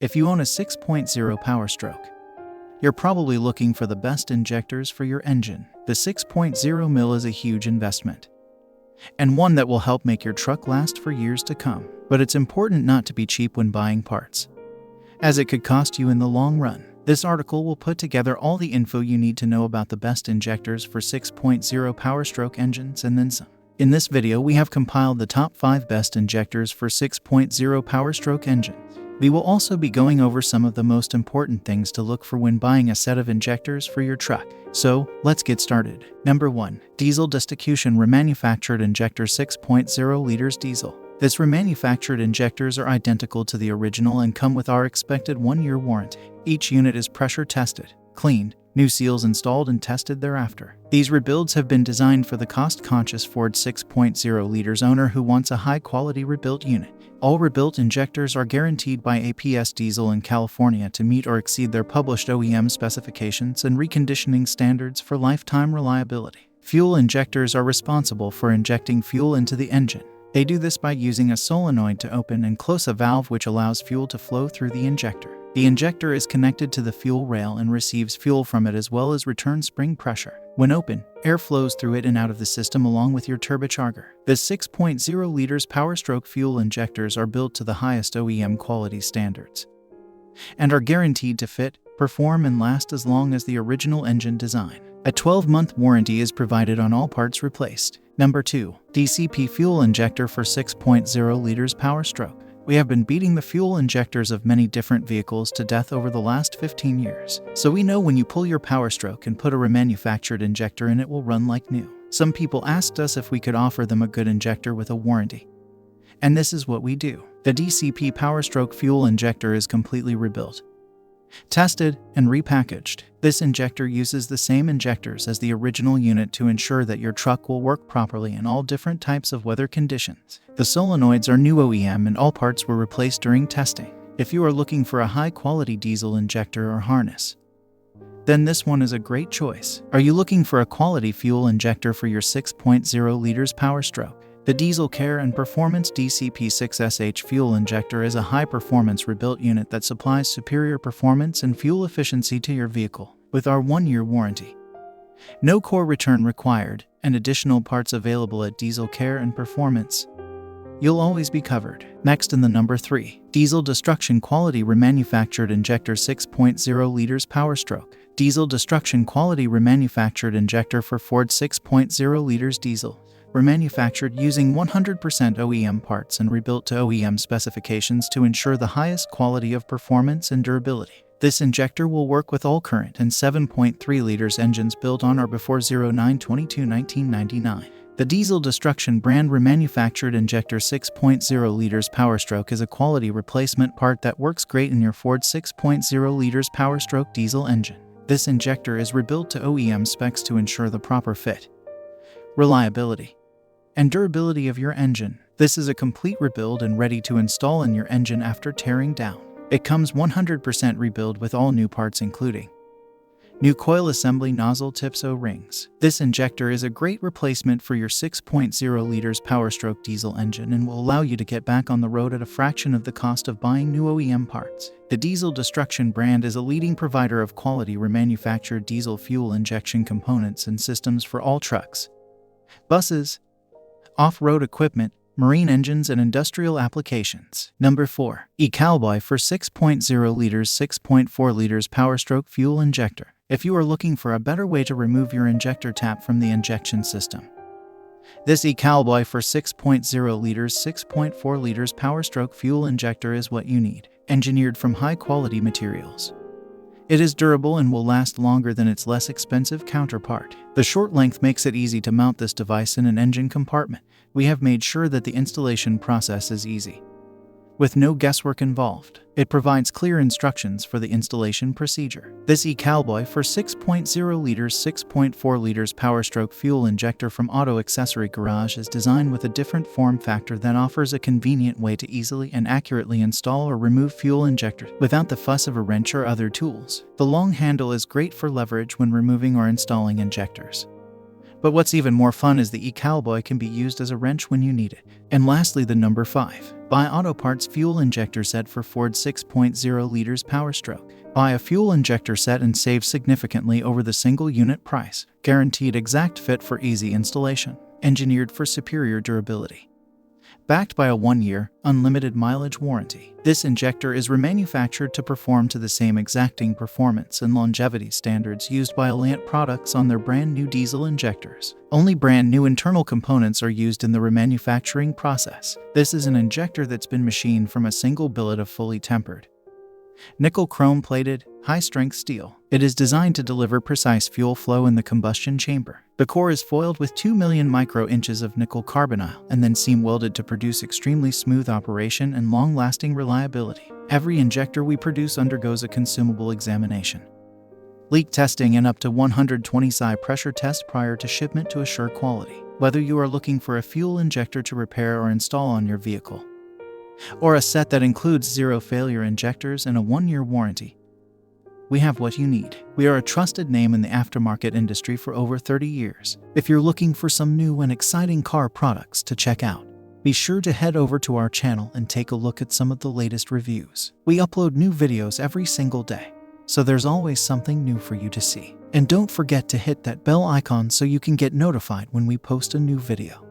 If you own a 6.0 Powerstroke, you're probably looking for the best injectors for your engine. The 6.0 mil is a huge investment, and one that will help make your truck last for years to come. But it's important not to be cheap when buying parts, as it could cost you in the long run. This article will put together all the info you need to know about the best injectors for 6.0 Powerstroke engines and then some. In this video, we have compiled the top 5 best injectors for 6.0 Powerstroke engines. We will also be going over some of the most important things to look for when buying a set of injectors for your truck. So, let's get started. Number 1. Diesel Destrcution Remanufactured Injector 6.0 liters diesel. This remanufactured injectors are identical to the original and come with our expected 1-year warranty. Each unit is pressure tested, cleaned, new seals installed and tested thereafter. These rebuilds have been designed for the cost-conscious Ford 6.0 liters owner who wants a high-quality rebuilt unit. All rebuilt injectors are guaranteed by APS Diesel in California to meet or exceed their published OEM specifications and reconditioning standards for lifetime reliability. Fuel injectors are responsible for injecting fuel into the engine. They do this by using a solenoid to open and close a valve which allows fuel to flow through the injector. The injector is connected to the fuel rail and receives fuel from it as well as return spring pressure. When open, air flows through it and out of the system along with your turbocharger. The 6.0 liters Powerstroke fuel injectors are built to the highest OEM quality standards and are guaranteed to fit, perform, and last as long as the original engine design. A 12-month warranty is provided on all parts replaced. Number 2. DCP Fuel Injector for 6.0 liters Powerstroke. We have been beating the fuel injectors of many different vehicles to death over the last 15 years. So we know when you pull your Powerstroke and put a remanufactured injector in, it will run like new. Some people asked us if we could offer them a good injector with a warranty, and this is what we do. The DCP Powerstroke fuel injector is completely rebuilt, tested, and repackaged. This injector uses the same injectors as the original unit to ensure that your truck will work properly in all different types of weather conditions. The solenoids are new OEM and all parts were replaced during testing. If you are looking for a high-quality diesel injector or harness, then this one is a great choice. Are you looking for a quality fuel injector for your 6.0 liters Powerstroke? The Diesel Care and Performance DCP 6SH fuel injector is a high-performance rebuilt unit that supplies superior performance and fuel efficiency to your vehicle. With our 1-year warranty, no core return required, and additional parts available at Diesel Care and Performance, you'll always be covered. Next in the number 3. Diesel Destruction Quality Remanufactured Injector 6.0 liters Powerstroke. Diesel Destruction Quality Remanufactured Injector for Ford 6.0 liters diesel. Remanufactured using 100% OEM parts and rebuilt to OEM specifications to ensure the highest quality of performance and durability. This injector will work with all current and 7.3 liters engines built on or before 09/22/1999. The Diesel Destruction brand remanufactured Injector 6.0 liters Powerstroke is a quality replacement part that works great in your Ford 6.0 liters Powerstroke diesel engine. This injector is rebuilt to OEM specs to ensure the proper fit, reliability, and durability of your engine. This is a complete rebuild and ready to install in your engine after tearing down. It comes 100% rebuild with all new parts including new coil assembly, nozzle tips, O-rings. This injector is a great replacement for your 6.0 liters Powerstroke diesel engine and will allow you to get back on the road at a fraction of the cost of buying new OEM parts. The Diesel Destruction brand is a leading provider of quality remanufactured diesel fuel injection components and systems for all trucks, buses, off-road equipment, marine engines, and industrial applications. Number 4. Ecowboy for 6.0 liters 6.4 liters Powerstroke fuel injector. If you are looking for a better way to remove your injector tap from the injection system, this Ecowboy for 6.0 liters 6.4 liters Powerstroke fuel injector is what you need. Engineered from high-quality materials, it is durable and will last longer than its less expensive counterpart. The short length makes it easy to mount this device in an engine compartment. We have made sure that the installation process is easy, with no guesswork involved. It provides clear instructions for the installation procedure. This Ecowboy for 6.0 liters 6.4 liters Powerstroke fuel injector from Auto Accessory Garage is designed with a different form factor that offers a convenient way to easily and accurately install or remove fuel injectors without the fuss of a wrench or other tools. The long handle is great for leverage when removing or installing injectors, But what's even more fun is the Ecowboy can be used as a wrench when you need it. And lastly, the number 5. BUYAUTOPARTS Fuel Injector Set for Ford 6.0 liters Powerstroke. Buy a fuel injector set and save significantly over the single unit price. Guaranteed exact fit for easy installation. Engineered for superior durability. Backed by a 1-year, unlimited mileage warranty. This injector is remanufactured to perform to the same exacting performance and longevity standards used by Alliant products on their brand new diesel injectors. Only brand new internal components are used in the remanufacturing process. This is an injector that's been machined from a single billet of fully tempered, nickel chrome-plated, high-strength steel. It is designed to deliver precise fuel flow in the combustion chamber. The core is foiled with 2 million micro-inches of nickel carbonyl and then seam welded to produce extremely smooth operation and long-lasting reliability. Every injector we produce undergoes a consumable examination, leak testing, and up to 120 psi pressure test prior to shipment to assure quality. Whether you are looking for a fuel injector to repair or install on your vehicle, or a set that includes 0 failure injectors and a 1-year warranty, we have what you need. We are a trusted name in the aftermarket industry for over 30 years. If you're looking for some new and exciting car products to check out, be sure to head over to our channel and take a look at some of the latest reviews. We upload new videos every single day, so there's always something new for you to see. And don't forget to hit that bell icon so you can get notified when we post a new video.